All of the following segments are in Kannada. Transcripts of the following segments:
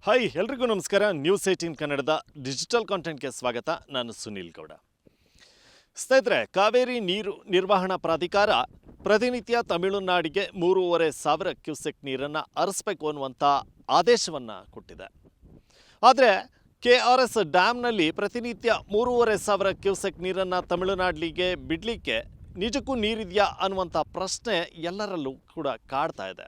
ಹಾಯ್ ಎಲ್ರಿಗೂ ನಮಸ್ಕಾರ. ನ್ಯೂಸ್ 18 ಕನ್ನಡದ ಡಿಜಿಟಲ್ ಕಾಂಟೆಂಟ್ಗೆ ಸ್ವಾಗತ. ನಾನು ಸುನೀಲ್ ಗೌಡ. ಸ್ನೇಹಿತರೆ, ಕಾವೇರಿ ನೀರು ನಿರ್ವಹಣಾ ಪ್ರಾಧಿಕಾರ ಪ್ರತಿನಿತ್ಯ ತಮಿಳುನಾಡಿಗೆ 3,500 ಕ್ಯೂಸೆಕ್ ನೀರನ್ನು ಹರಿಸಬೇಕು ಅನ್ನುವಂಥ ಆದೇಶವನ್ನು ಕೊಟ್ಟಿದೆ. ಆದರೆ KRS ಡ್ಯಾಮ್ನಲ್ಲಿ ಪ್ರತಿನಿತ್ಯ 3,500 ಕ್ಯೂಸೆಕ್ ನೀರನ್ನು ತಮಿಳುನಾಡಿಗೆ ಬಿಡಲಿಕ್ಕೆ ನಿಜಕ್ಕೂ ನೀರಿದೆಯಾ ಅನ್ನುವಂಥ ಪ್ರಶ್ನೆ ಎಲ್ಲರಲ್ಲೂ ಕೂಡ ಕಾಡ್ತಾ ಇದೆ.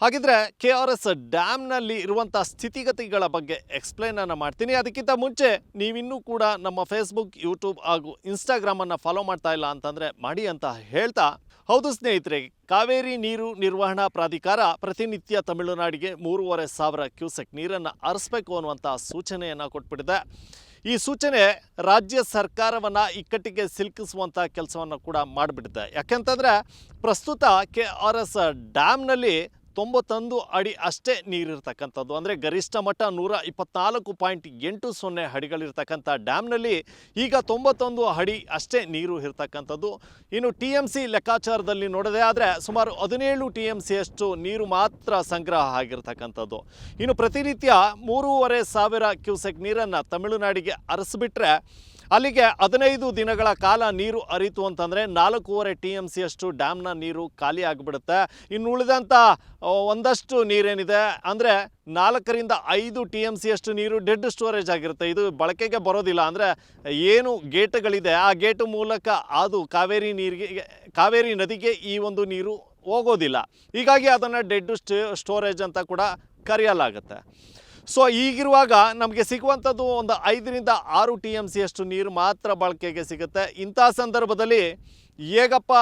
ಹಾಗಿದ್ರೆ KRS ಡ್ಯಾಮ್ನಲ್ಲಿ ಇರುವಂಥ ಸ್ಥಿತಿಗತಿಗಳ ಬಗ್ಗೆ ಎಕ್ಸ್ಪ್ಲೈನನ್ನು ಮಾಡ್ತೀನಿ. ಅದಕ್ಕಿಂತ ಮುಂಚೆ ನೀವಿನ್ನೂ ಕೂಡ ನಮ್ಮ ಫೇಸ್ಬುಕ್, ಯೂಟ್ಯೂಬ್ ಹಾಗೂ ಇನ್ಸ್ಟಾಗ್ರಾಮನ್ನು ಫಾಲೋ ಮಾಡ್ತಾ ಇಲ್ಲ ಅಂತಂದರೆ ಮಾಡಿ ಅಂತ ಹೇಳ್ತಾ, ಹೌದು ಸ್ನೇಹಿತರೆ, ಕಾವೇರಿ ನೀರು ನಿರ್ವಹಣಾ ಪ್ರಾಧಿಕಾರ ಪ್ರತಿನಿತ್ಯ ತಮಿಳುನಾಡಿಗೆ 3,500 ಕ್ಯೂಸೆಕ್ ನೀರನ್ನು ಹರಿಸಬೇಕು ಅನ್ನುವಂಥ ಸೂಚನೆಯನ್ನು ಕೊಟ್ಬಿಟ್ಟಿದೆ. ಈ ಸೂಚನೆ ರಾಜ್ಯ ಸರ್ಕಾರವನ್ನು ಇಕ್ಕಟ್ಟಿಗೆ ಸಿಲುಕಿಸುವಂಥ ಕೆಲಸವನ್ನು ಕೂಡ ಮಾಡಿಬಿಟ್ಟಿದೆ. ಯಾಕೆಂತಂದರೆ ಪ್ರಸ್ತುತ KRS ಡ್ಯಾಮ್ನಲ್ಲಿ 91 ಅಡಿ ಅಷ್ಟೇ ನೀರಿರ್ತಕ್ಕಂಥದ್ದು. ಅಂದರೆ ಗರಿಷ್ಠ ಮಟ್ಟ 124.80 ಅಡಿಗಳಿರ್ತಕ್ಕಂಥ ಡ್ಯಾಮ್ನಲ್ಲಿ ಈಗ 91 ಅಡಿ ಅಷ್ಟೇ ನೀರು ಇರ್ತಕ್ಕಂಥದ್ದು. ಇನ್ನು TMC ಲೆಕ್ಕಾಚಾರದಲ್ಲಿ ನೋಡೋದೇ ಆದರೆ ಸುಮಾರು 17 TMC ಅಷ್ಟು ನೀರು ಮಾತ್ರ ಸಂಗ್ರಹ ಆಗಿರ್ತಕ್ಕಂಥದ್ದು. ಇನ್ನು ಪ್ರತಿನಿತ್ಯ 3,500 ಕ್ಯೂಸೆಕ್ ನೀರನ್ನು ತಮಿಳುನಾಡಿಗೆ ಹರಿಸಿಬಿಟ್ರೆ ಅಲ್ಲಿಗೆ 15 ದಿನಗಳ ಕಾಲ ನೀರು ಹರಿತು ಅಂತಂದರೆ 4.5 TMC ಅಷ್ಟು ಡ್ಯಾಮ್ನ ನೀರು ಖಾಲಿ ಆಗಿಬಿಡುತ್ತೆ. ಇನ್ನು ಉಳಿದಂಥ ಒಂದಷ್ಟು ನೀರೇನಿದೆ ಅಂದರೆ 4ರಿಂದ 5 TMC ಅಷ್ಟು ನೀರು ಡೆಡ್ ಸ್ಟೋರೇಜ್ ಆಗಿರುತ್ತೆ. ಇದು ಬಳಕೆಗೆ ಬರೋದಿಲ್ಲ. ಅಂದರೆ ಏನು ಗೇಟ್ಗಳಿದೆ ಆ ಗೇಟು ಮೂಲಕ ಅದು ಕಾವೇರಿ ನದಿಗೆ ಈ ಒಂದು ನೀರು ಹೋಗೋದಿಲ್ಲ. ಹೀಗಾಗಿ ಅದನ್ನು ಡೆಡ್ ಸ್ಟೋರೇಜ್ ಅಂತ ಕೂಡ ಕರೆಯಲಾಗುತ್ತೆ. ಸೊ ಈಗಿರುವಾಗ ನಮಗೆ ಸಿಗುವಂಥದ್ದು ಒಂದು 5ರಿಂದ 6 TMC ಅಷ್ಟು ನೀರು ಮಾತ್ರ ಬಳಕೆಗೆ ಸಿಗುತ್ತೆ. ಇಂಥ ಸಂದರ್ಭದಲ್ಲಿ ಹೇಗಪ್ಪ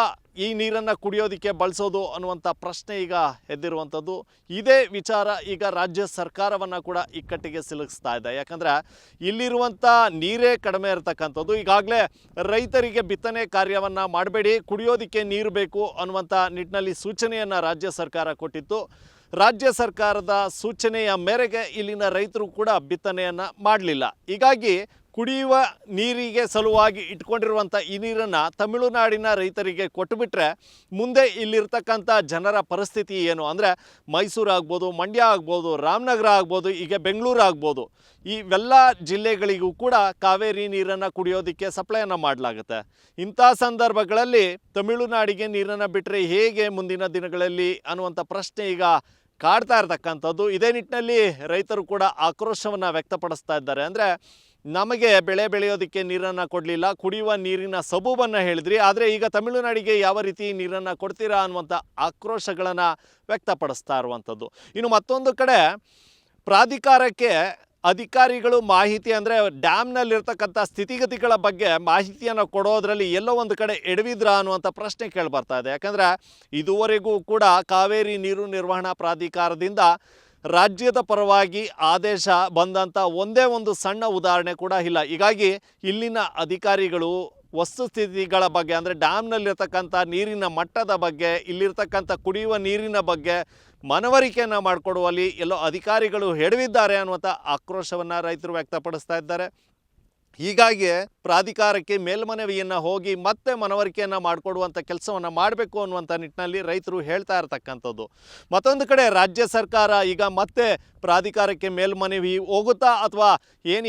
ಈ ನೀರನ್ನು ಕುಡಿಯೋದಕ್ಕೆ ಬಳಸೋದು ಅನ್ನುವಂಥ ಪ್ರಶ್ನೆ ಈಗ ಎದ್ದಿರುವಂಥದ್ದು. ಇದೇ ವಿಚಾರ ಈಗ ರಾಜ್ಯ ಸರ್ಕಾರವನ್ನು ಕೂಡ ಇಕ್ಕಟ್ಟಿಗೆ ಸಿಲುಕಿಸ್ತಾ ಇದೆ. ಯಾಕಂದರೆ ಇಲ್ಲಿರುವಂಥ ನೀರೇ ಕಡಿಮೆ ಇರತಕ್ಕಂಥದ್ದು. ಈಗಾಗಲೇ ರೈತರಿಗೆ ಬಿತ್ತನೆ ಕಾರ್ಯವನ್ನು ಮಾಡಬೇಡಿ, ಕುಡಿಯೋದಕ್ಕೆ ನೀರು ಬೇಕು ಅನ್ನುವಂಥ ನಿಟ್ಟಿನಲ್ಲಿ ಸೂಚನೆಯನ್ನು ರಾಜ್ಯ ಸರ್ಕಾರ ಕೊಟ್ಟಿತ್ತು. ರಾಜ್ಯ ಸರ್ಕಾರದ ಸೂಚನೆಯ ಮೇರೆಗೆ ಇಲ್ಲಿನ ರೈತರು ಕೂಡ ಬಿತ್ತನೆಯನ್ನು ಮಾಡಲಿಲ್ಲ. ಹೀಗಾಗಿ ಕುಡಿಯುವ ನೀರಿಗೆ ಸಲುವಾಗಿ ಇಟ್ಕೊಂಡಿರುವಂಥ ಈ ನೀರನ್ನು ತಮಿಳುನಾಡಿನ ರೈತರಿಗೆ ಕೊಟ್ಟುಬಿಟ್ರೆ ಮುಂದೆ ಇಲ್ಲಿರ್ತಕ್ಕಂಥ ಜನರ ಪರಿಸ್ಥಿತಿ ಏನು ಅಂದರೆ ಮೈಸೂರು ಆಗ್ಬೋದು, ಮಂಡ್ಯ ಆಗ್ಬೋದು, ರಾಮನಗರ ಆಗ್ಬೋದು, ಈಗ ಬೆಂಗಳೂರು ಆಗ್ಬೋದು, ಇವೆಲ್ಲ ಜಿಲ್ಲೆಗಳಿಗೂ ಕೂಡ ಕಾವೇರಿ ನೀರನ್ನು ಕುಡಿಯೋದಕ್ಕೆ ಸಪ್ಲೈಯನ್ನು ಮಾಡಲಾಗುತ್ತೆ. ಇಂಥ ಸಂದರ್ಭಗಳಲ್ಲಿ ತಮಿಳುನಾಡಿಗೆ ನೀರನ್ನು ಬಿಟ್ಟರೆ ಹೇಗೆ ಮುಂದಿನ ದಿನಗಳಲ್ಲಿ ಅನ್ನುವಂಥ ಪ್ರಶ್ನೆ ಈಗ ಕಾಡ್ತಾ ಇರ್ತಕ್ಕಂಥದ್ದು. ಇದೇ ನಿಟ್ಟಿನಲ್ಲಿ ರೈತರು ಕೂಡ ಆಕ್ರೋಶವನ್ನು ವ್ಯಕ್ತಪಡಿಸ್ತಾ ಇದ್ದಾರೆ. ಅಂದರೆ ನಮಗೆ ಬೆಳೆ ಬೆಳೆಯೋದಕ್ಕೆ ನೀರನ್ನು ಕೊಡಲಿಲ್ಲ, ಕುಡಿಯುವ ನೀರಿನ ಸಬೂಬನ್ನು ಹೇಳಿದ್ರಿ, ಆದರೆ ಈಗ ತಮಿಳುನಾಡಿಗೆ ಯಾವ ರೀತಿ ನೀರನ್ನು ಕೊಡ್ತೀರಾ ಅನ್ನುವಂಥ ಆಕ್ರೋಶಗಳನ್ನು ವ್ಯಕ್ತಪಡಿಸ್ತಾ ಇರುವಂಥದ್ದು. ಇನ್ನು ಮತ್ತೊಂದು ಕಡೆ ಪ್ರಾಧಿಕಾರಕ್ಕೆ ಅಧಿಕಾರಿಗಳು ಮಾಹಿತಿ ಅಂದರೆ ಡ್ಯಾಮ್ನಲ್ಲಿರ್ತಕ್ಕಂಥ ಸ್ಥಿತಿಗತಿಗಳ ಬಗ್ಗೆ ಮಾಹಿತಿಯನ್ನು ಕೊಡೋದ್ರಲ್ಲಿ ಎಲ್ಲೋ ಒಂದು ಕಡೆ ಎಡವಿದ್ರ ಅನ್ನುವಂಥ ಪ್ರಶ್ನೆ ಕೇಳಿಬರ್ತಾ ಇದೆ. ಯಾಕಂದರೆ ಇದುವರೆಗೂ ಕೂಡ ಕಾವೇರಿ ನೀರು ನಿರ್ವಹಣಾ ಪ್ರಾಧಿಕಾರದಿಂದ ರಾಜ್ಯದ ಪರವಾಗಿ ಆದೇಶ ಬಂದಂಥ ಒಂದೇ ಒಂದು ಸಣ್ಣ ಉದಾಹರಣೆ ಕೂಡ ಇಲ್ಲ. ಹೀಗಾಗಿ ಇಲ್ಲಿನ ಅಧಿಕಾರಿಗಳು ವಸ್ತುಸ್ಥಿತಿಗಳ ಬಗ್ಗೆ ಅಂದರೆ ಡ್ಯಾಮ್ನಲ್ಲಿರ್ತಕ್ಕಂಥ ನೀರಿನ ಮಟ್ಟದ ಬಗ್ಗೆ, ಇಲ್ಲಿರ್ತಕ್ಕಂಥ ಕುಡಿಯುವ ನೀರಿನ ಬಗ್ಗೆ ಮನವರಿಕೆಯನ್ನು ಮಾಡಿಕೊಡುವಲ್ಲಿ ಎಲ್ಲೋ ಅಧಿಕಾರಿಗಳು ಎಡವಿದ್ದಾರೆ ಅನ್ನುವಂಥ ಆಕ್ರೋಶವನ್ನು ರೈತರು ವ್ಯಕ್ತಪಡಿಸ್ತಾ ಇದ್ದಾರೆ. ಹೀಗಾಗಿ ಪ್ರಾಧಿಕಾರಕ್ಕೆ ಮೇಲ್ಮನವಿಯನ್ನು ಹೋಗಿ ಮತ್ತೆ ಮನವರಿಕೆಯನ್ನು ಮಾಡಿಕೊಡುವಂಥ ಕೆಲಸವನ್ನು ಮಾಡಬೇಕು ಅನ್ನುವಂಥ ನಿಟ್ಟಿನಲ್ಲಿ ರೈತರು ಹೇಳ್ತಾ ಇರತಕ್ಕಂಥದ್ದು. ಮತ್ತೊಂದು ಕಡೆ ರಾಜ್ಯ ಸರ್ಕಾರ ಈಗ ಮತ್ತೆ ಪ್ರಾಧಿಕಾರಕ್ಕೆ ಮೇಲ್ಮನವಿ ಹೋಗುತ್ತಾ ಅಥವಾ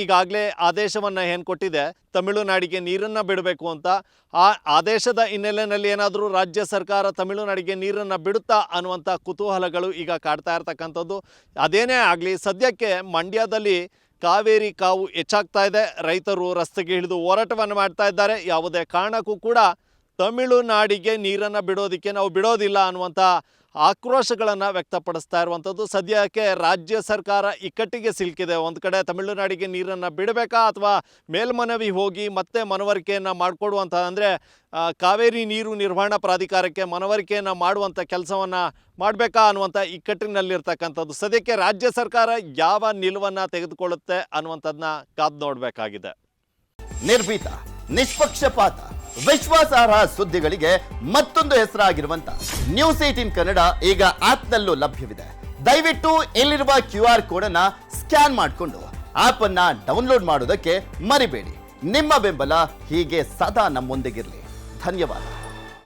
ಈಗಾಗಲೇ ಆದೇಶವನ್ನು ಏನು ಕೊಟ್ಟಿದೆ ತಮಿಳುನಾಡಿಗೆ ನೀರನ್ನು ಬಿಡಬೇಕು ಅಂತ, ಆ ಆದೇಶದ ಹಿನ್ನೆಲೆಯಲ್ಲಿ ಏನಾದರೂ ರಾಜ್ಯ ಸರ್ಕಾರ ತಮಿಳುನಾಡಿಗೆ ನೀರನ್ನು ಬಿಡುತ್ತಾ ಅನ್ನುವಂಥ ಕುತೂಹಲಗಳು ಈಗ ಕಾಡ್ತಾ ಇರ್ತಕ್ಕಂಥದ್ದು. ಅದೇನೇ ಆಗಲಿ, ಸದ್ಯಕ್ಕೆ ಮಂಡ್ಯದಲ್ಲಿ ಕಾವೇರಿ ಕಾವು ಹೆಚ್ಚಾಗ್ತಾ ಇದೆ. ರೈತರು ರಸ್ತೆಗೆ ಇಳಿದು ಹೋರಾಟವನ್ನು ಮಾಡ್ತಾ ಇದ್ದಾರೆ. ಯಾವುದೇ ಕಾರಣಕ್ಕೂ ಕೂಡ ತಮಿಳುನಾಡಿಗೆ ನೀರನ್ನು ಬಿಡೋದಕ್ಕೆ ನಾವು ಬಿಡೋದಿಲ್ಲ ಅನ್ನುವಂಥ ಆಕ್ರೋಶಗಳನ್ನು ವ್ಯಕ್ತಪಡಿಸ್ತಾ ಇರುವಂಥದ್ದು. ಸದ್ಯಕ್ಕೆ ರಾಜ್ಯ ಸರ್ಕಾರ ಇಕ್ಕಟ್ಟಿಗೆ ಸಿಲುಕಿದೆ. ಒಂದು ಕಡೆ ತಮಿಳುನಾಡಿಗೆ ನೀರನ್ನು ಬಿಡಬೇಕಾ ಅಥವಾ ಮೇಲ್ಮನವಿ ಹೋಗಿ ಮತ್ತೆ ಮನವರಿಕೆಯನ್ನು ಮಾಡಿಕೊಡುವಂಥ ಅಂದರೆ ಕಾವೇರಿ ನೀರು ನಿರ್ವಹಣಾ ಪ್ರಾಧಿಕಾರಕ್ಕೆ ಮನವರಿಕೆಯನ್ನು ಮಾಡುವಂಥ ಕೆಲಸವನ್ನು ಮಾಡಬೇಕಾ ಅನ್ನುವಂಥ ಇಕ್ಕಟ್ಟಿನಲ್ಲಿರ್ತಕ್ಕಂಥದ್ದು. ಸದ್ಯಕ್ಕೆ ರಾಜ್ಯ ಸರ್ಕಾರ ಯಾವ ನಿಲುವನ್ನು ತೆಗೆದುಕೊಳ್ಳುತ್ತೆ ಅನ್ನುವಂಥದ್ದನ್ನ ಕಾದು ನೋಡಬೇಕಾಗಿದೆ. ನಿರ್ಭೀತ, ನಿಷ್ಪಕ್ಷಪಾತ, ವಿಶ್ವಾಸಾರ್ಹ ಸುದ್ದಿಗಳಿಗೆ ಮತ್ತೊಂದು ಹೆಸರಾಗಿರುವಂತ ನ್ಯೂಸ್ 18 ಕನ್ನಡ ಈಗ ಆಪ್ನಲ್ಲೂ ಲಭ್ಯವಿದೆ. ದಯವಿಟ್ಟು ಇಲ್ಲಿರುವ QR ಕೋಡ್ ಅನ್ನ ಸ್ಕ್ಯಾನ್ ಮಾಡಿಕೊಂಡು ಆಪ್ ಅನ್ನ ಡೌನ್ಲೋಡ್ ಮಾಡೋದಕ್ಕೆ ಮರಿಬೇಡಿ. ನಿಮ್ಮ ಬೆಂಬಲ ಹೀಗೆ ಸದಾ ನಮ್ಮೊಂದಿಗಿರಲಿ. ಧನ್ಯವಾದ.